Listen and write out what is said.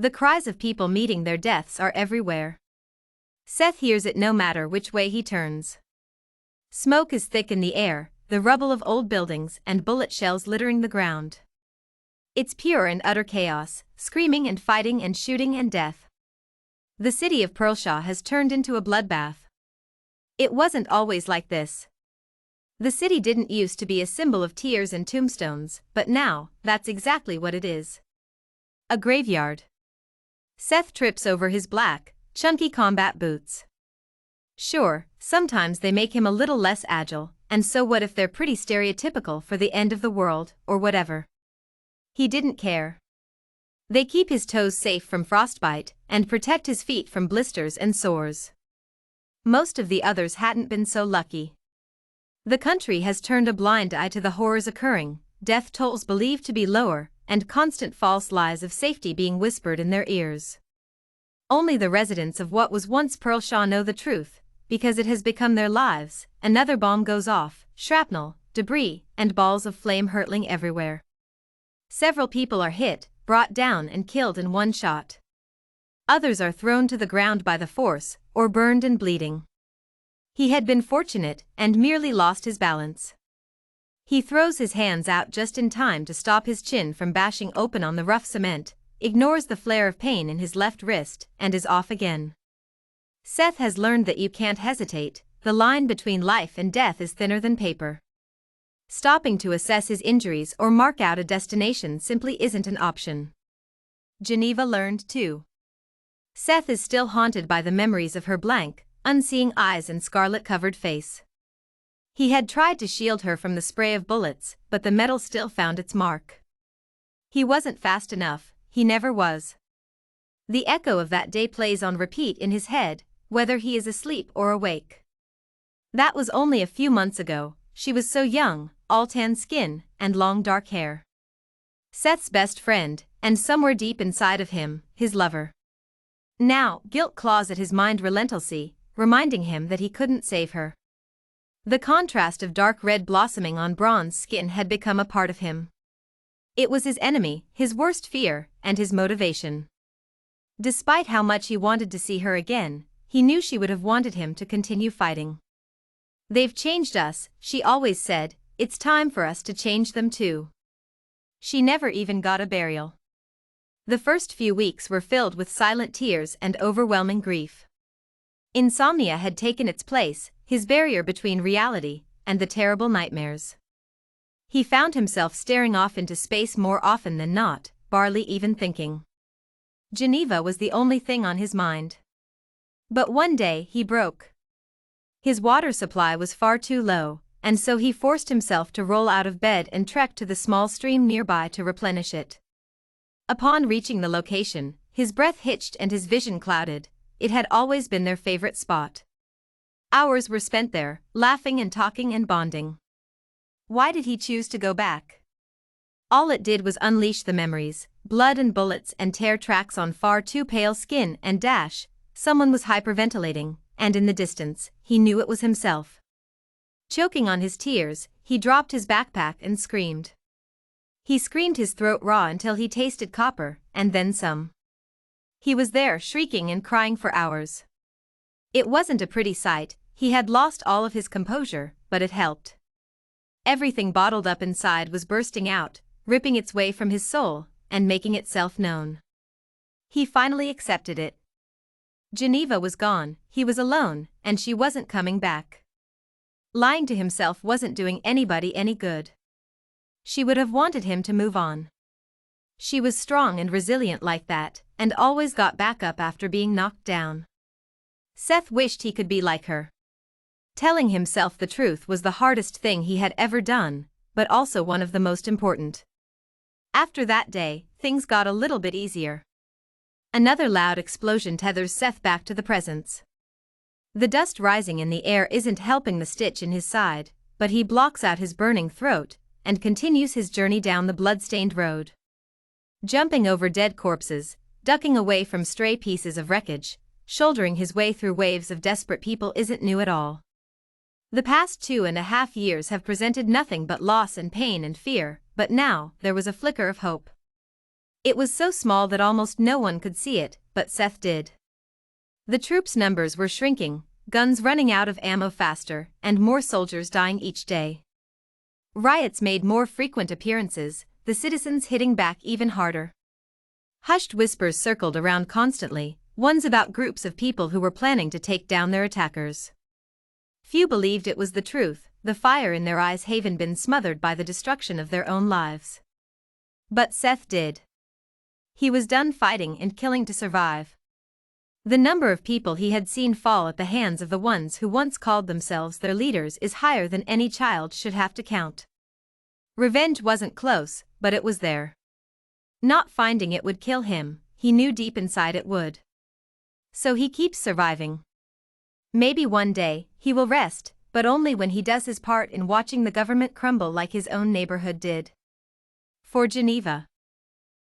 The cries of people meeting their deaths are everywhere. Seth hears it no matter which way he turns. Smoke is thick in the air, the rubble of old buildings and bullet shells littering the ground. It's pure and utter chaos, screaming and fighting and shooting and death. The city of Pearlshaw has turned into a bloodbath. It wasn't always like this. The city didn't used to be a symbol of tears and tombstones, but now, that's exactly what it is. A graveyard. Seth trips over his black, chunky combat boots. Sure, sometimes they make him a little less agile, and so what if they're pretty stereotypical for the end of the world, or whatever? He didn't care. They keep his toes safe from frostbite, and protect his feet from blisters and sores. Most of the others hadn't been so lucky. The country has turned a blind eye to the horrors occurring, death tolls believed to be lower, and constant false lies of safety being whispered in their ears. Only the residents of what was once Pearlshaw know the truth, because it has become their lives. Another bomb goes off, shrapnel, debris, and balls of flame hurtling everywhere. Several people are hit, brought down and killed in one shot. Others are thrown to the ground by the force, or burned and bleeding. He had been fortunate and merely lost his balance. He throws his hands out just in time to stop his chin from bashing open on the rough cement, ignores the flare of pain in his left wrist, and is off again. Seth has learned that you can't hesitate, the line between life and death is thinner than paper. Stopping to assess his injuries or mark out a destination simply isn't an option. Geneva learned too. Seth is still haunted by the memories of her blank, unseeing eyes and scarlet-covered face. He had tried to shield her from the spray of bullets, but the metal still found its mark. He wasn't fast enough, he never was. The echo of that day plays on repeat in his head, whether he is asleep or awake. That was only a few months ago. She was so young, all tan skin, and long dark hair. Seth's best friend, and somewhere deep inside of him, his lover. Now, guilt claws at his mind relentlessly, reminding him that he couldn't save her. The contrast of dark red blossoming on bronze skin had become a part of him. It was his enemy, his worst fear, and his motivation. Despite how much he wanted to see her again, he knew she would have wanted him to continue fighting. "They've changed us," she always said, "it's time for us to change them too." She never even got a burial. The first few weeks were filled with silent tears and overwhelming grief. Insomnia had taken its place, his barrier between reality and the terrible nightmares. He found himself staring off into space more often than not, barely even thinking. Geneva was the only thing on his mind. But one day he broke. His water supply was far too low, and so he forced himself to roll out of bed and trek to the small stream nearby to replenish it. Upon reaching the location, his breath hitched and his vision clouded. It had always been their favorite spot. Hours were spent there, laughing and talking and bonding. Why did he choose to go back? All it did was unleash the memories, blood and bullets and tear tracks on far too pale skin and dash. Someone was hyperventilating, and in the distance, he knew it was himself. Choking on his tears, he dropped his backpack and screamed. He screamed his throat raw until he tasted copper, and then some. He was there shrieking and crying for hours. It wasn't a pretty sight, he had lost all of his composure, but it helped. Everything bottled up inside was bursting out, ripping its way from his soul, and making itself known. He finally accepted it. Geneva was gone, he was alone, and she wasn't coming back. Lying to himself wasn't doing anybody any good. She would have wanted him to move on. She was strong and resilient like that, and always got back up after being knocked down. Seth wished he could be like her. Telling himself the truth was the hardest thing he had ever done, but also one of the most important. After that day, things got a little bit easier. Another loud explosion tethers Seth back to the presence. The dust rising in the air isn't helping the stitch in his side, but he blocks out his burning throat and continues his journey down the blood-stained road. Jumping over dead corpses, ducking away from stray pieces of wreckage, shouldering his way through waves of desperate people isn't new at all. The past 2.5 years have presented nothing but loss and pain and fear, but now there was a flicker of hope. It was so small that almost no one could see it, but Seth did. The troops' numbers were shrinking, guns running out of ammo faster, and more soldiers dying each day. Riots made more frequent appearances, the citizens hitting back even harder. Hushed whispers circled around constantly, ones about groups of people who were planning to take down their attackers. Few believed it was the truth, the fire in their eyes having been smothered by the destruction of their own lives. But Seth did. He was done fighting and killing to survive. The number of people he had seen fall at the hands of the ones who once called themselves their leaders is higher than any child should have to count. Revenge wasn't close, but it was there. Not finding it would kill him, he knew deep inside it would. So he keeps surviving. Maybe one day, he will rest, but only when he does his part in watching the government crumble like his own neighborhood did. For Geneva.